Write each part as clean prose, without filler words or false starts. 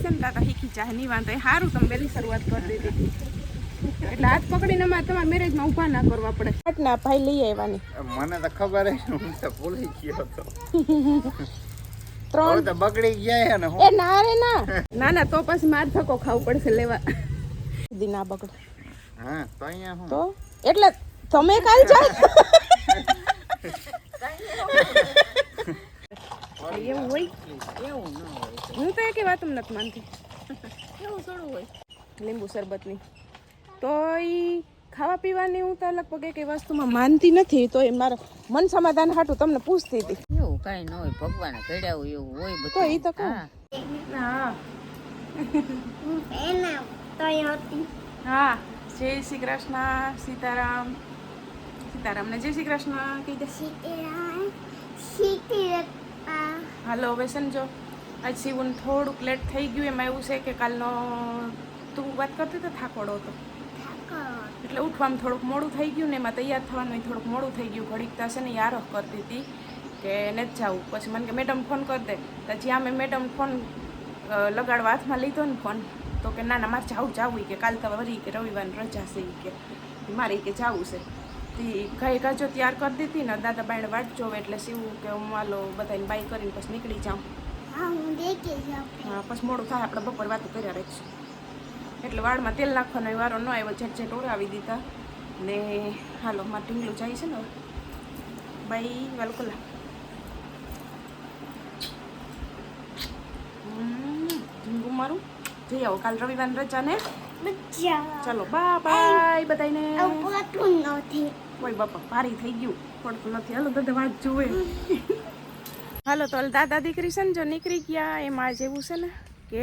છે ને તાતા શીખી ચાહે નહીં વાંધો એ સારું તમે વહેલી શરૂઆત કરી દીધી એટલે હાથ પકડીને અમારે તમારા મેરેજમાં ઊભા ના કરવા પડે ના ભાઈ લઈ આવવાની મને તો ખબર હે હું તો ભૂલી ગયો હતો 3 તો બગડી ગયા ને એ ના રે ના ના તો પછી માર ધક્કો ખાવું પડશે લેવા દી ના બગડે હા તો અહીંયા હું તો એટલે તમે કાલ ચાલ એવું હોય એવું ન હોય હું તો એકે વાત નથી માનતી એવું થોડું હોય લીંબુ શરબતની તો ઈ ખાવા પીવાની હું તો લગભગ એક વસ્તુમાં માનતી નથી તો એ મારા મન સમાધાન હાટું તમને પૂછતી હતી એવું કાંઈ ન હોય ભગવાને ઘડ્યા હોય એવું હોય તો બધું ઈ તો કહું હા હા જય શ્રી કૃષ્ણ સીતારામ સીતારામ ને જય શ્રી કૃષ્ણ કહી દે હાલો હવે સમજો આજ સીવું થોડુંક લેટ થઈ ગયું એમાં એવું છે કે કાલનો તું વાત કરતી તો થાકોડો હતો એટલે ઉઠવામાં થોડુંક મોડું થઈ ગયું ને એમાં તૈયાર થવાનું થોડુંક મોડું થઈ ગયું ઘડીક થશે ને યાર કરતી હતી કે નથી જવું પછી મને કે મેડમ ફોન કરી દે તો જ્યાં મેં મેડમ ફોન લગાડવા હાથમાં લીધો ને ફોન તો કે ના ના મારે જાવું કે કાલ તો વળી કે રવિવારની રજા છે કે મારે કે જવું છે તે ગાય ગાજો તૈયાર કરી દીધી ને દાદા બાઈને વાટ જોવે એટલે સીવું કે હું માલો બધાને બાય કરીને પછી નીકળી જાઉં હા પછી મોડું થાય આપણે બપોર વાતો કર્યા રહીશું એટલે વાળમાં તેલ નાખવાનો વારો ન આવ્યો ઝટ ઓરાવી દીધા ને હાલો મારે ઢીંગલું જાય છે ને બાઈ વાલું કલા ઢીંગું મારું જઈ આવો કાલ રવિવારની રજા ને ચાલો બાય બધાને કોઈ બાપા ભારી થઈ ગયું પડતું નથી હાલો બધા વાત જોવે હાલો તો દાદા દીકરી છે ને જો નીકળી ગયા એમાં જેવું છે ને કે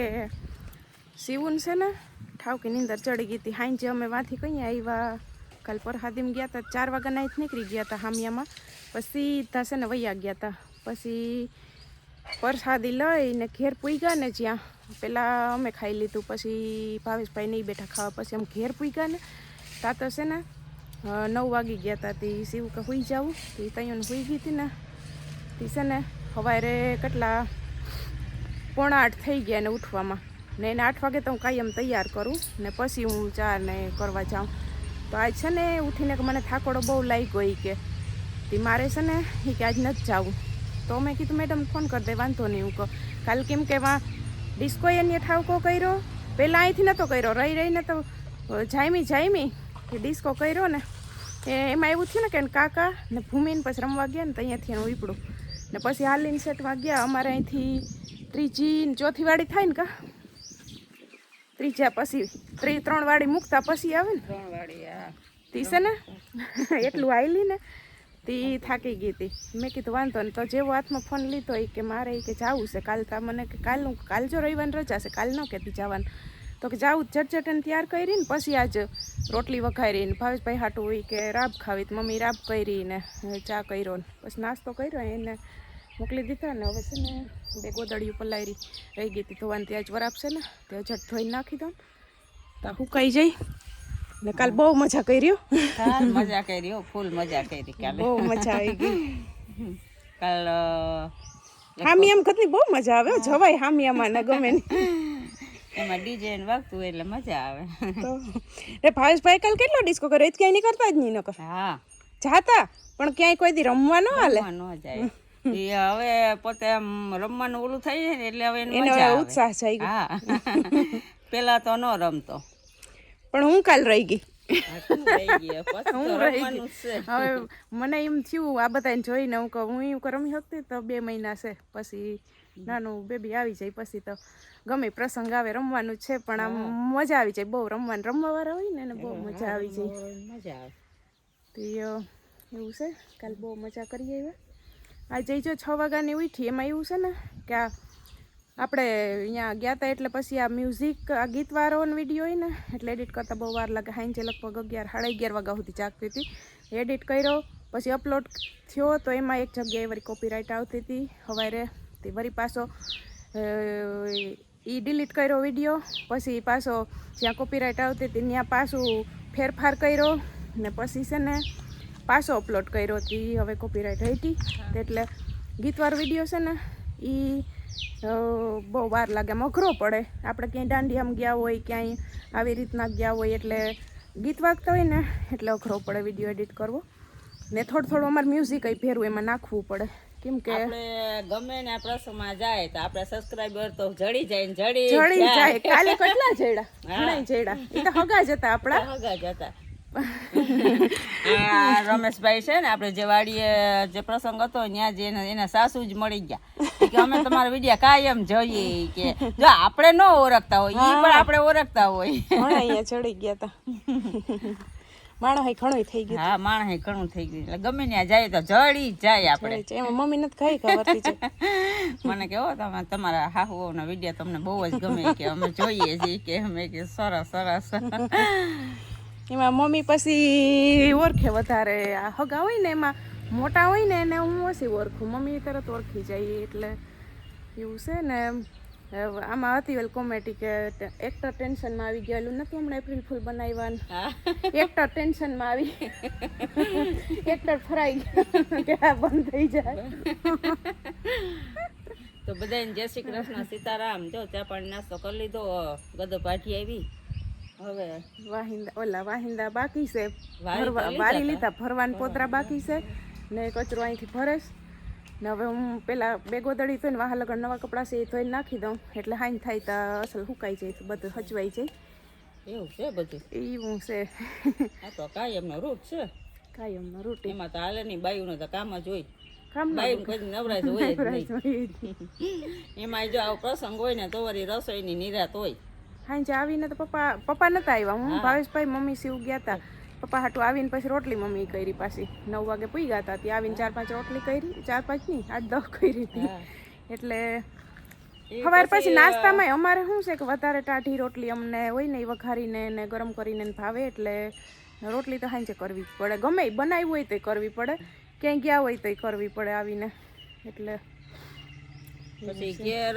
સીવું છે ને ઠાવકી નીંદર ચડી ગઈ હતી હાઈ જે અમે વાંથી કઈ આવ્યા કાલ પરહાદીમ ગયા હતા 4 વાગ્યાના જ નીકળી ગયા હતા હામિયામાં પછી સીધા છે ને વૈયા ગયા હતા પછી પરસાદી લઈને ઘેર પૂગ્યા ને જ્યાં પહેલાં અમે ખાઈ લીધું પછી ભાવેશભાઈ નહીં બેઠા ખાવા પછી અમે ઘેર પૂગ્યા ને તા તો છે ને 9 વાગી ગયા હતા તે સીવું કે સુઈ જાવું તે તૈયાર સુઈ ગઈ હતી ને તે છે ને સવારે કેટલા 7:45 થઈ ગયા ને ઉઠવામાં ને એને 8 વાગે તો હું કાયમ તૈયાર કરું ને પછી હું ચા ને કરવા જાઉં તો આજ છે ને ઉઠીને કે મને થાકોડો બહુ લાગ્યો એ કે તે મારે છે ને એ કે આજ નથી જવું તો મેં કીધું મેડમ ફોન કરી દે વાંધો નહીં હું કહું કાલ કેમ કે એમાં ડિસ્કો એને ઠાવકો કર્યો પહેલાં અહીંથી નહોતો કર્યો રહીને તો જાયમી કે ડિસ્કો કર્યો ને એમાં એવું થયું ને કે કાકા ને ભૂમિને પછી રમવા ગયા ને તો અહીંયાથી એનું ઉપડું ને પછી હાલીને સેટમાં ગયા અમારે અહીંથી 3જી ને 4થી વાડી થાય ને કા 3જા પછી 3 વાડી મૂકતા પછી આવે ને 3 વાળી હા તી છે ને એટલું આવેલી ને તી થાકી ગઈ હતી મેં કીધું વાંધો ને તો જેવો હાથમાં ફોન લીધો એ કે મારે કે જવું છે કાલ તા મને કે કાલ જો રવિવારની રજા છે કાલ ન કહેતી જવાનું તો કે જાવું ઝટઝટને તૈયાર કરીને પછી આજ રોટલી વઘારીને ભાવેશભાઈ હાટું હોય કે રાબ ખાવી તો મમ્મી રાબ કરીને ચા કર્યો ને પછી નાસ્તો કર્યો એને મોકલી દીધા ને હવે છે ને 2 ગોદડીઓ પલાયરી રહી ગઈ હતી ધોવાની ત્યાં જ વરાપ છે ને તે ઝટ ધોઈને નાખી દો તો હુકાઈ જાય ને કાલ બહુ મજા કરી કાલ મજા કરી ફૂલ મજા કરી કાલે બહુ મજા આવી ગઈ કાલ હામિયામાં કતની બહુ મજા આવે જવાય હામિયામાં ને ગમે નહીં એમાં ડીજે ને વાગતું એટલે મજા આવે તો રે ભાવેશભાઈ કાલ કેટલો ડિસ્કો કરે એ ક્યાંય નહીં કરતા જ નહીં નકર હા જાતા પણ ક્યાંય કોઈ દી રમવા ન હાલે ન જાય એ હવે પોતે આમ રમવાનું ઓલું થઈ જાય ને એટલે હવે એને એનો મજા આવે ઉત્સાહ જાય ગયો હા પેલા તો ન રમતો પણ હું કાલ રહી ગઈ હું રહી ગઈ પછી તો રમવાનું જ છે હવે મને એમ થયું આ બધાને જોઈને હું કહું હું એવું રમી શકતી તો 2 મહિના છે પછી નાનું બેબી આવી જાય પછી તો ગમે પ્રસંગ આવે રમવાનું છે પણ આમ મજા આવી જાય બહુ રમવાવાળા હોય ને એને બહુ મજા આવી જાય મજા આવે તો એવું છે કાલ બહુ મજા કરી આવ્યા આજે જો 6 વાગ્યાની ઉઠી એમાં એવું છે ને કે આપણે અહીંયા ગયા હતા એટલે પછી આ મ્યુઝિક આ ગીતવાળોનો વિડીયો હોય ને એટલે એડિટ કરતાં બહુ વાર લાગે હાંજે લગભગ 11 સાડા 11 વાગ્યા સુધી જાગતી હતી એડિટ કર્યો પછી અપલોડ થયો તો એમાં એક જગ્યાએ વળી કોપીરાઇટ આવતી હતી સવારે તે વળી પાછો એ ડિલીટ કર્યો વિડીયો પછી પાછો જ્યાં કોપીરાઇટ આવતી હતી ત્યાં પાછું ફેરફાર કર્યો ને પછી છે ને પાછો અપલોડ કર્યો હતી હવે કોપીરાઇટ હતી એટલે ગીતવાળો વિડીયો છે ને એ બહુ વાર લાગે, આમ અઘરો પડે. આપણે ક્યાંય દાંડિયામાં ગયા હોય, ક્યાંય આવી રીતના ગયા હોય, એટલે ગીત વાગતા હોય ને એટલે અઘરો પડે વિડીયો એડિટ કરવો. ને થોડું અમારે મ્યુઝિક ભેરવું એમાં નાખવું પડે, કેમ કે આપણે ગમે ને આ પ્રસંગમાં જાય તો આપણે સબસ્ક્રાઇબર તો જડી જાય ને જડી જાય. કાલે કેટલા જડ્યા, ઘણા જડ્યા. એ તો હગા જ હતા આપણા, હગા જ હતા. આ રમેશભાઈ છે ને, આપણે જે વાડીએ જે પ્રસંગ હતો ત્યાં જ એના સાસુ જ મળી ગયા કે અમે તમારા વિડીયા કાયમ જોઈએ, કે જો આપણે ન ઓળખતા હોય એ પણ આપણે ઓળખતા હોય. ઘણા અહીંયા ચડી ગયા હતા. માણસ ઘણું થઈ ગયું. હા, માણસ ઘણું થઈ ગયું. એટલે ગમે ત્યાં જાય તો જડી જાય આપણે. એમાં મમ્મી નથી ખાઈ ખબરથી છે. મને કેવો તમે તમારા હાહુઓના વિડીયો તમને બહુ જ ગમે, કે અમે જોઈએ છીએ, કે અમે કે સરસ સરસ. એમાં મમ્મી પછી ઓળખે વધારે. આ હગા હોય ને એમાં મોટા હોય ને એને હું ઓછી ઓળખું, મમ્મી તરત ઓળખી જાય. એટલે એવું છે ને. આમાં હતી વેલ કોમેડી કે એક્ટર ટેન્શનમાં આવી ગયેલું નથી, હમણાં એપ્રિલ ફૂલ બનાવ્યા. એક્ટર ટેન્શનમાં આવી, એક્ટર ફરાઈ ગયા કે આ બંધ થઈ જાય. તો બધાને જય શ્રી કૃષ્ણ, સીતારામ. જો ચા પાણી નાસ્તો કરી લીધો, ગદો પાઠી આવી. હવે વાહિંદા બાકી છે, વારી લીધા, ભરવાન પોતરા બાકી છે ને કચરો અહીંથી ભરેશ ને. હવે હું પેલા બે ગોદડી ધોઈને વાહ લગન નવા કપડાં છે એ ધોઈને નાખી દઉં, એટલે હાઈ થાય તો અસલ સુકાઈ જાય, બધું હચવાઈ જાય. એવું છે બધું, એવું છે. આ તો કાયમનો રૂટ છે, કાયમનો રૂટ. એમાં તો હાલે નહીં, બાયુને તો કામ જ હોય. કામ બાયું કઈ નવરાજ હોય જ નહીં. એમાં જો આવો પ્રસંગ હોય ને તો વળી રસોઈની નિરાત હોય. હાંજે આવીને તો પપ્પા નતા આવ્યા, હું ભાવેશભાઈ મમ્મી શિવ ગયા હતા. પપ્પા હાટું આવીને પછી રોટલી મમ્મી કરી, પાછી 9 વાગે પૂઈ ગયા હતા. ત્યાં આવીને 4-5 રોટલી કરી, 4-5 નહીં 8-10 કરી હતી. એટલે સવાર પછી નાસ્તામાં અમારે શું છે કે વધારે ટાઢી રોટલી અમને હોય ને એ વઘારીને ને ગરમ કરીને ભાવે, એટલે રોટલી તો હાંજે કરવી જ પડે. ગમે એ બનાવ્યું હોય તો કરવી પડે, ક્યાંય ગયા હોય તો કરવી પડે આવીને. એટલે પછી ઘેર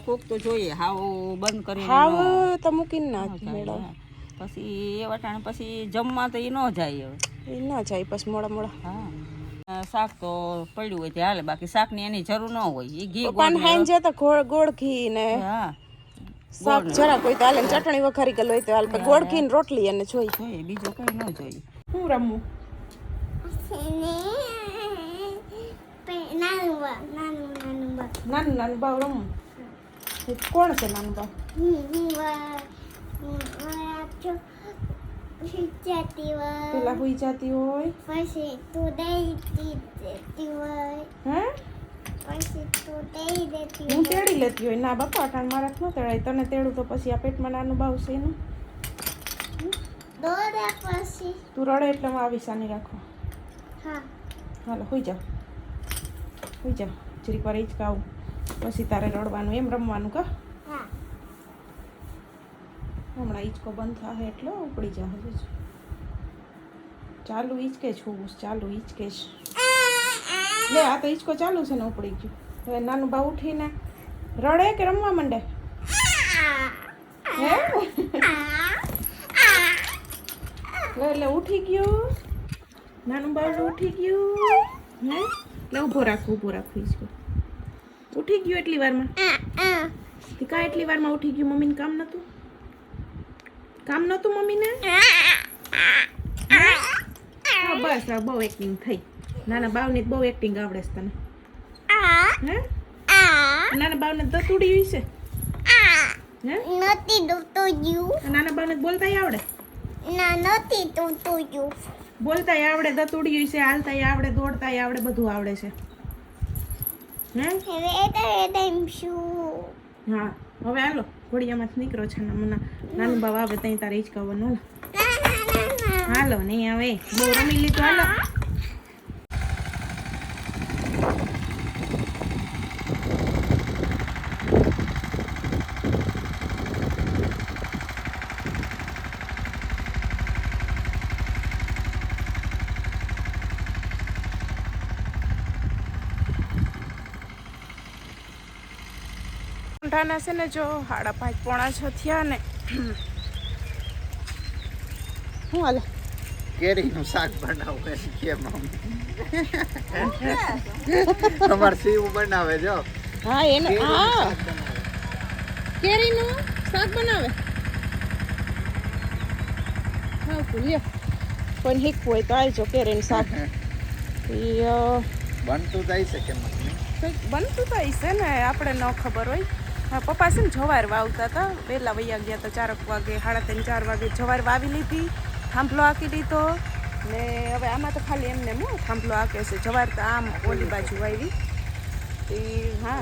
કૂક તો જોઈએ, હાવ બંધ કરીને હાવ તો મૂકીને ના મેળવ. પછી એ વટાણે પછી જમવા તો એ ન જાય, હવે એ ન જાય પછી મોડા. હા, શાક તો પડ્યું હોય તે હાલે, બાકી શાકની એની જરૂર ન હોય. એ ઘી પણ હાંજે તો ગોળ ઘી ને હા શાક જરા કોઈ તો હાલે, ચટણી વઘારી ગયેલ હોય તો હાલ, ગોળ ઘી ને રોટલી એને જોઈએ, બીજું કઈ ન જોઈએ. હું રમવું નાનું બાવ રમવું. કોણ છે નાનું બાવ? પેલા હુઈ જતી હોય પછી તું દઈ દેતી હોય, હે પછી તું દઈ દેતી હું તેડી લેતી હોય. ના બાપા અટાણ મારા ન તેડાય, તને તેડું તો પછી આ પેટમાં નાનું બાવ છે એનું. દોડે પછી તું રડે એટલે હું આવી સાની રાખો. હા હાલો હુઈ જાઓ, જરીક વાર હિંચકાવું પછી તારે રડવાનું, એમ રમવાનું કા. હા હમણાં હિંચકો બંધ થાય એટલે ઉપડી જા. હજુ ચાલુ હિંચકે છું, ચાલુ હિંચકે છે. લે આ તો હિંચકો ચાલુ છે ને ઉપડી ગયું. હવે નાનું બા ઉઠીને રડે કે રમવા માંડે? હે એટલે ઉઠી ગયું નાનું બાવલું, ઉઠી ગયું. હે એટલે ઊભો રાખું હિંચકો. ઉઠી ગયું એટલી વારમાં? કાં એટલી વારમાં ઉઠી ગયું? મમ્મીને કામ નહોતું મમ્મીને? હા બસ હવે બહુ એક્ટિંગ થઈ. નાના બાવની બહુ એક્ટિંગ આવડે છે તને? હે નાના બાવને દતુડી હોય છે? હે નથી દોડતું નાના બાવને બોલતાય આવડે? ના નથી દોડતું બોલતાય આવડે, દતુડી છે, હાલતાય આવડે, દોડતાય આવડે, બધું આવડે છે. હે હા હવે હાલો ઘોડિયામાંથી નીકળો છે ને, નાનું બાવ આવે ત્યાં તારે હિંચકાવવાનું. હાલો નહીં હવે બહુ રમી લીધું, હાલો. ઠંડાના છે ને જો 5:30 પોણા 6 થયા ને. શું હાલે? કેરીનું શાક બનાવે છે કે મમ્મી? અમાર સીવ બનાવે જો હા એનું હા કેરીનું શાક બનાવે હા લ્યો કોઈ શીખવું હોય તો આવજો કેરીનું શાક બનતું જાય છે કે કંઈક બનતું તો હશે ને આપણે ન ખબર હોય હા પપ્પા છે ને જવાર વાવતા હતા વહેલા વૈયા ગયા હતા 4 વાગે 3:30-4 વાગે જવાર વાવી લીધી થાંભલો હાંકી દીધો ને હવે આમાં તો ખાલી એમને થાંભલો હાંકે છે જવાર તો આમ ઓલી બાજુ વાવી હા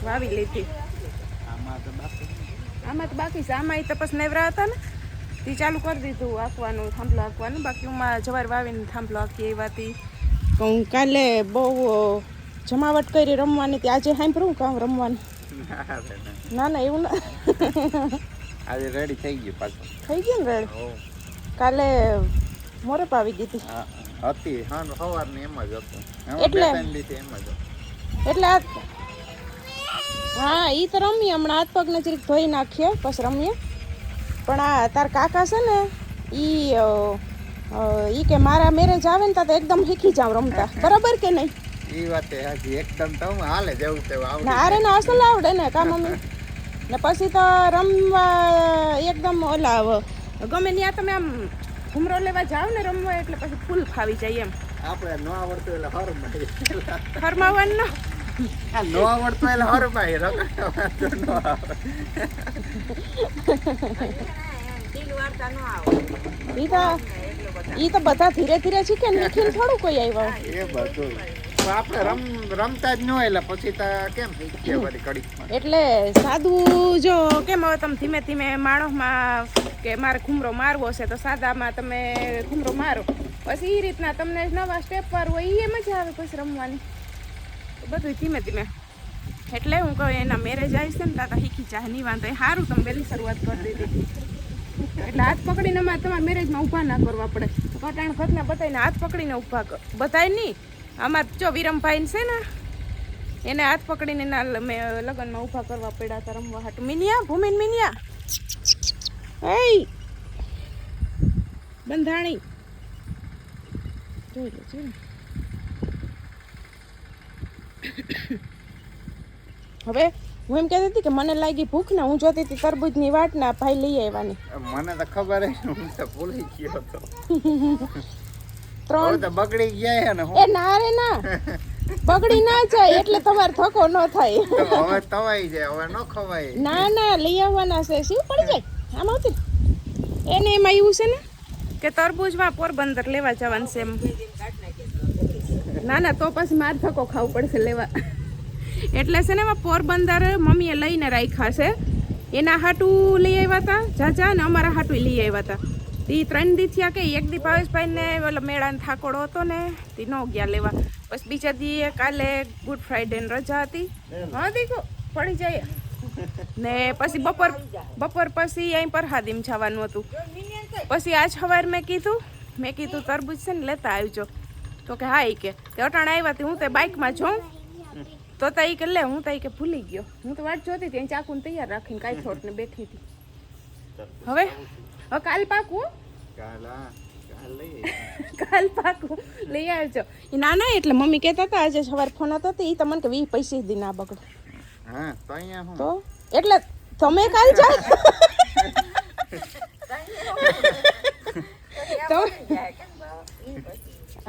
વાવી લીધી આમાં તો બાકી છે આમાં તપસ નેવરા હતા ને તે ચાલુ કરી દીધું હાંકવાનું થાંભલો હાંકવાનું બાકી હું જવાર વાવીને થાંભલો હાંકી એવાથી હું કાલે બહુ જમાવટ કરી રમવાની તે આજે સાંભળું કામ રમવાનું ના એવું ના આજે રેડી થઈ ગયું પાછું થઈ ગયું ને રેડી કાલે મોરપ આવી ગઈ હતી હતી હા સવારની એમ જ હતું એટલે એમ જ એટલે હા ઈ તો રમીએ હમણાં હાથ પગ નજરીક ધોઈ નાખીએ પછી રમીએ પણ આ તાર કાકા છે ને ઈ કે મારા મેરેજ આવે ને તો એકદમ શીખી જાવ રમતા બરાબર કે નહીં ઈ વાત હાજી એકદમ તો હાલે જેવું તેવું આવડે ને આરે ને અસલ આવડે ને કા મમ્મી ને પછી તો રમવા એકદમ ઓલા ગમે ત્યાં તમે આમ ઘૂમરો લેવા જાવ ને રમવા એટલે પછી ફૂલ ફાવી જાય એમ આપણે ન આવડતું એટલે ફરમાવાનું ન આવડતું એટલે હરમાય રગડતો ન આવડે ઈ તો બધા ધીરે ધીરે શીખે ને શીખીને થોડું કોઈ આવ્યા એ બધું આપણે રમતા જ ન હોય એટલે પછી તો કેમ શીખીએ બધી કડીકમાં એટલે સાદું જો કેમ હવે તમે ધીમે ધીમે માણસમાં કે મારે ઘૂમરો મારવો છે તો સાદામાં તમે ઘૂમરો મારો પછી એ રીતના તમને નવા સ્ટેપ વાળું હોય એ મજા આવે પછી રમવાની બધું ધીમે ધીમે એટલે હું કહું એના મેરેજ આવીશ ને તાતા શીખી ચાહ નહીં વાંધો એ સારું તમે વહેલી શરૂઆત કરી દીધી એટલે હાથ પકડીને અમારે તમારા મેરેજમાં ઊભા ના કરવા પડે કટાણ ખતના બતાવીને હાથ પકડીને ઊભા બતાય નહીં અમારે જો વિરમભાઈ છે ને એને હાથ પકડીને એના લગ્નમાં ઊભા કરવા પડ્યા હતા રમવા હાટું મિનિયા ભૂમિન મિનિયા એ બંધાણી જોઈ લે હવે હું એમ કહેતી હતી કે મને લાગી ભૂખ ને હું જોતી હતી તરબૂચની વાટ ના ભાઈ લઈ આવવાની મને તો ખબર હું તો ભૂલી ગયો હતો 3 તો બગડી ગયા ને એ ના રે ના બગડી ના જાય એટલે તમારે થકો ન થાય હવે તવાઈ જાય હવે ન ખવાય ના લઈ આવવાના છે શું પડી જાય આમ આવતી એને એમાં એવું છે ને કે તરબૂચમાં પોરબંદર લેવા જવાનું છે એમ ના તો પછી માર થકો ખાવું પડશે લેવા એટલે છે ને એમાં પોરબંદર મમ્મીએ લઈને રાખ્યા છે એના હાટું લઈ આવ્યા હતા જાજા ને અમારા હાટું લઈ આવ્યા હતા એ 3 દી થયા કે એક દી ભાવેશભાઈને ઓલો મેળાને થાકોડો હતો ને તે ન ગયા લેવા પછી બીજા દી કાલે ગુડ ફ્રાઈડે ને રજા હતી હા દીકો પડી જાય ને પછી બપોર પછી અહીં પરહાદીમ જવાનું હતું પછી આજ સવાર મેં કીધું તરબૂચ છે ને લેતા આવજો તો કે હા કે અટાણે આવ્યા હતી હું તો બાઇકમાં જોઉં તો એ કે લે હું તો કે ભૂલી ગયો હું તો વાટ જોતી હતી ચાકુને તૈયાર રાખીને કાંઈ થોટ ને બેઠી હતી હવે કાલ પાકું કાલ પાકું લઈ આવજો એ નાના એટલે મમ્મી કહેતા હતા આજે સવારે ફોન હતો એ તમને કે 20 પૈસા દી ના બગડે હા તો અહીંયા હું તો એટલે તમે કાલ જાઓ તો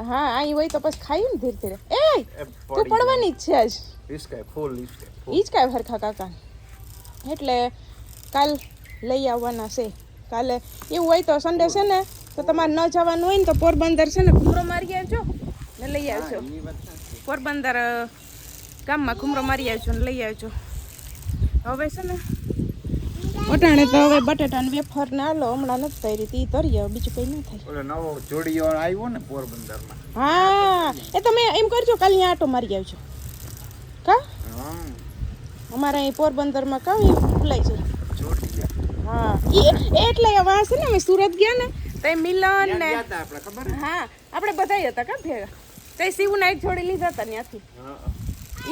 હા અહીં હોય તો પછી ખાયું ને ધીરે ધીરે તું પડવાની જ છે આજ ઈ જ કાંઈ હરખા કાકા એટલે કાલ લઈ આવવાના છે કાલે એવું હોય તો સન્ડે છે ને તો તમારે ન જવાનું હોય ને તો પોરબંદર છે ને ઘૂમરો મારી આવજો ને લઈ આવજો પોરબંદર ગામમાં ઘૂમરો મારી આવજો ને લઈ આવજો હવે છે ને અટાણે તો હવે બટેટા ને વેફર ને આલો હમણાં નથી કરી હતી તરીએ બીજું કઈ ન થાય ઓલો નવો જોડીઓ આવ્યો ને પોરબંદરમાં હા એ તમે એમ કરજો કાલ અહીંયા આટો મારી આવજો કા અમારે અહીં પોરબંદરમાં કાં ભૂલાઈ જાય હા એટલે વાં છે ને અમે સુરત ગયા ને તો મિલન ને હા આપણે બધા હતા કા ભેગા તો શિવના એક જોડી લીધા હતા ત્યાંથી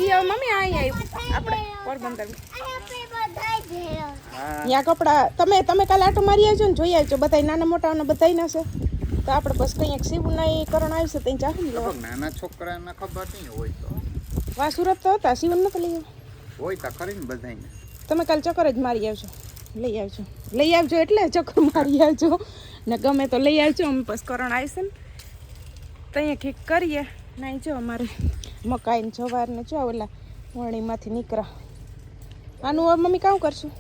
ઈ મમ્મી અહીંયા આપણે પોરબંદરમાં ત્યાં કપડા તમે કાલે આટો મારી આવજો ને જોઈ આવજો બધા નાના મોટાને બધાય ના છે તો આપણે બસ કંઈક શિવના કરણ આવશે ત્યાં ચાહું નાના છોકરાને ખબર નહીં હોય તો વા સુરત તો હતા, શિવન નતો લઈ આવ્યો. હોય તો કરીને બધાને. તમે કાલ ચક્કર જ મારી આવજો, લઈ આવજો એટલે ચક્કર મારી આવજો ને ગમે તો લઈ આવજો. અમે બસ કરણ આવશે ને ત્યાં ઠીક કરીએ. નહીં જો અમારે મકાઈ ને જવાર ને જો ઓલા વણીમાંથી નીકળ્યા. આનું હવે મમ્મી કામ કરશું?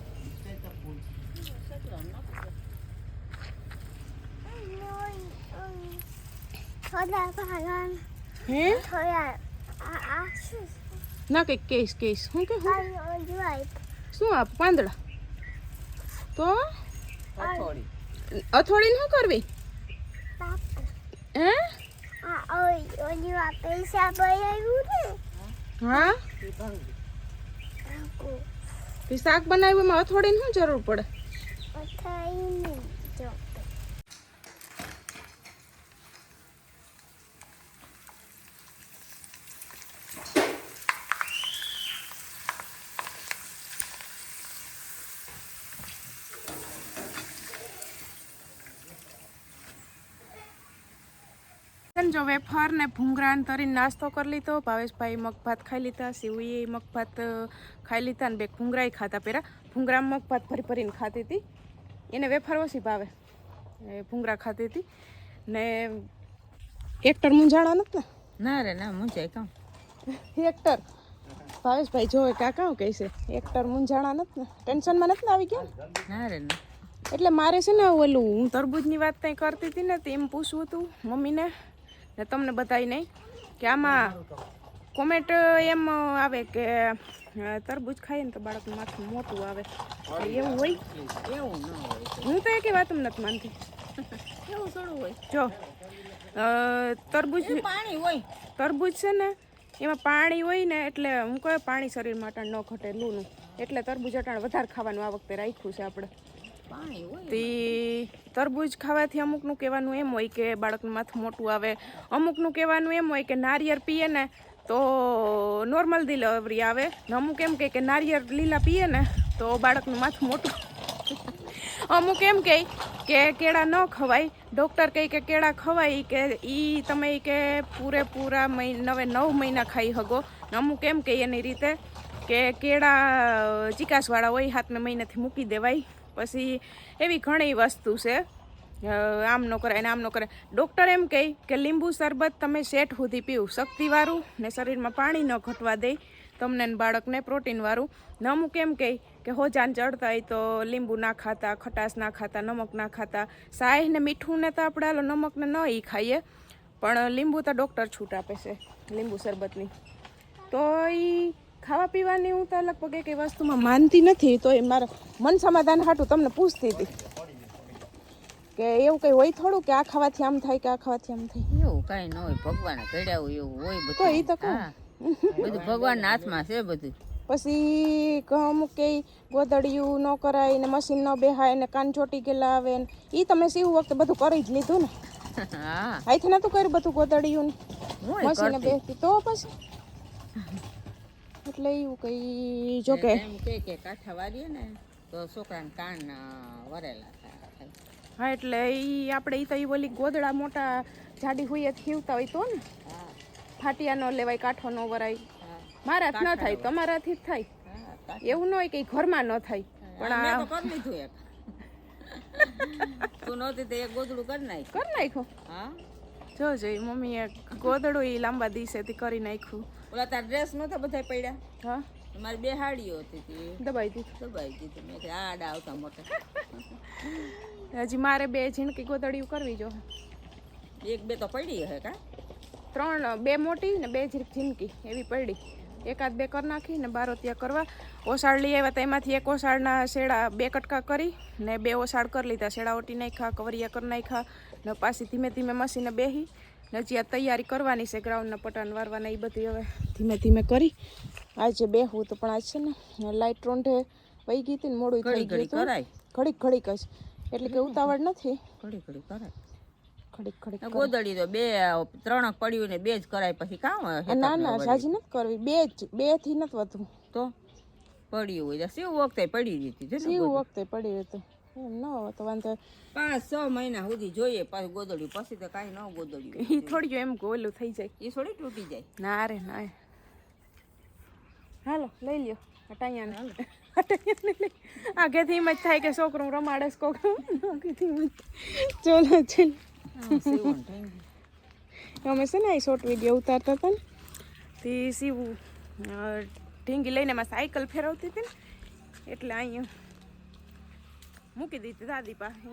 હે ના કંઈક કેસ શું કે શું આપ પાંદડા તો અથોડી શું કરવી? હે હા શાક બનાવ્યું એમાં અથોડીને શું જરૂર પડે? જો વેફર ને ભૂંગળા તરીને નાસ્તો કરી લીધો. ભાવેશભાઈ મગભાત ખાઈ લીધા, શિવુએ મગભાત ખાઈ લીધા ને બે ભૂંગળાય ખાતા. પહેલાં ભૂંગળા મગભાત ભરીને ખાતી હતી, એને વેફર ઓછી ભાવે, એ ભૂંગળા ખાતી હતી. ને એક્ટર મૂંઝાણા નથી ને? ના રે ના મૂંઝાય કામ. એક્ટર ભાવેશભાઈ જોવે કાં કહે છે એક્ટર મૂંઝાણા નથી ને? ટેન્શનમાં નથી ને આવી ગયા? ના રે ના. એટલે મારે છે ને ઓલું હું તરબૂજની વાત કંઈ કરતી હતી ને તો એમ પૂછવું હતું મમ્મીને ને તમને બતાવી નહીં કે આમાં કોમેન્ટ એમ આવે કે તરબૂચ ખાઈએ ને તો બાળકનું માથું મોટું આવે, એવું હોય? એવું ન હોય. હું તો એકે વાત નથી માનતી. એવું થોડું હોય. જો તરબૂચ છે ને એમાં પાણી હોય ને એટલે હું કહે પાણી શરીર માટે ન ઘટે લૂનું, એટલે તરબૂચ અટાણ વધારે ખાવાનું આ વખતે રાખ્યું છે આપણે. તે તરબૂચ ખાવાથી અમુકનું કહેવાનું એમ હોય કે બાળકનું માથું મોટું આવે, અમુકનું કહેવાનું એમ હોય કે નારિયેળ પીએ ને તો નોર્મલ ડિલિવરી આવે, ને અમુક એમ કહે કે નારિયેળ લીલા પીએ ને તો બાળકનું માથું મોટું. અમુક એમ કહે કે કેળા ન ખવાય, ડૉક્ટર કહે કે કેળા ખવાય કે એ તમે કે પૂરેપૂરા 9 મહિના ખાઈ શકો. અમુક એમ કહે એની રીતે કે કેળા ચીકાસવાળા હોય 7મા મહિનાથી મૂકી દેવાય. પછી એવી ઘણી વસ્તુ છે, આમ ન કરાય ને આમ ન કરાય. ડૉક્ટર એમ કહે કે લીંબુ શરબત તમે સેટ સુધી પીવું, શક્તિવાળું ને શરીરમાં પાણી ન ઘટવા દે તમને ને બાળકને, પ્રોટીનવાળું. ને અમુક એમ કહે કે હોજાન ચડતા હોય તો લીંબુ ના ખાતા, ખટાશ ના ખાતા, નમક ના ખાતા. સાય ને મીઠું ને તો આપણે હાલો નમકને ન એ ખાઈએ, પણ લીંબુ તો ડૉક્ટર છૂટ આપે છે લીંબુ શરબતની. તો એ ખાવા પીવાની હું તો લગભગ એક વસ્તુમાં માનતી નથી, તો એ મારા મન સમાધાન હાટું તમને પૂછતી હતી કે એવું કંઈ હોય થોડું કે આ ખાવાથી આમ થાય કે આ ખાવાથી આમ થાય? એવું કાંઈ ન હોય, ભગવાને કર્યા હોય એવું હોય બધું. તો એ તો કહું બધું ભગવાનના હાથમાં છે બધું. પછી અમુક કે ગોદડિયું ન કરાય ને મશીન ન બેહાય ને કાન ચોટી ગયેલા આવે ને એ તમે સીવું વખતે બધું કરી જ લીધું ને? હા આથી નતું કર્યું બધું ગોદડિયું ને મશીને બેસતી તો પછી એટલે એવું કઈ જો કે એમ કે કાંઠા વાળીએ ને તો છોકરાને કાન વરેલા થાય. હા એટલે એ આપણે એ તો એ ઓલી ગોદડા મોટા જાડી હોય ખીવતા હોય તો ને ફાટિયા ન લેવાય, કાંઠો ન વરાય. મારાથી ન થાય, તમારાથી જ થાય. એવું ન હોય કે ઘરમાં ન થાય, પણ આ કરી લીધું એક. તું નહોતી તો એક ગોદડું કરી નાખ્યું. હા જો મમ્મીએ ગોદડું એ લાંબા દિવસેથી કરી નાખ્યું. ઓલા તાર ડ્રેસ નહોતા બધા પડ્યા? હા મારી 2 હાડીઓ હતી દબાઈ દીધી. મેં કે આડા આવતા મોટા. હજી મારે 2 ઝીણકી ગોદડીઓ કરવી જો. 1-2 તો પડી હે કા? 3 2 મોટી ને 2 ઝીણકી એવી પડી. 1-2 કરી નાખી ને બારોતિયા કરવા. ઓસાળ લઈ આવ્યા તો એમાંથી એક ઓસાળના શેડા 2 કટકા કરી ને 2 ઓસાળ કરી લીધા. શેડા ઓટી નાખ્યા, કવરિયા કરી નાખ્યા ને પાછી ધીમે ધીમે મશીને બેસી ને હજી આ તૈયારી કરવાની છે ગ્રાઉન્ડના પટાન વારવાના. એ બધી હવે ધીમે ધીમે કરી આજે બેહવું તો, પણ આજ છે ને લાઇટ રોંઢે વહી ગઈ હતી ને મોડું થઈ ગયું હતું. ઘડીક જ એટલે કે ઉતાવળ નથી, ઘડી કરાય. ઘડીક ગોદડી તો 2-3 પડ્યું ને 2 જ કરાય પછી કામ. ના સાજી નથી કરવી, 2 થી નથી વધુ. તો પડ્યું હોય શિવ વખતે પડી દીધી, શિવ વખતે પડી હતું એમ ન હોય તો વાંધો. 5-6 મહિના સુધી જોઈએ પાછું ગોદડ્યું, પછી તો કાંઈ ન ગોદડ્યું. એ થોડી એમ ગોલું થઈ જાય, એ થોડી તૂટી જાય. ના રે ના હાલો લઈ લ્યો અટાયાને લઈ આગેથી એમ જ થાય કે છોકરું રમાડે છે છોકરું આગેથી એમ જ ચલો અમે છે ને શોર્ટ વિડીયો ઉતારતા હતા ને તે સીવું ઢીંગી લઈને એમાં સાયકલ ફેરવતી હતી ને એટલે અહીંયા મૂકી દીધી દાદી પાસે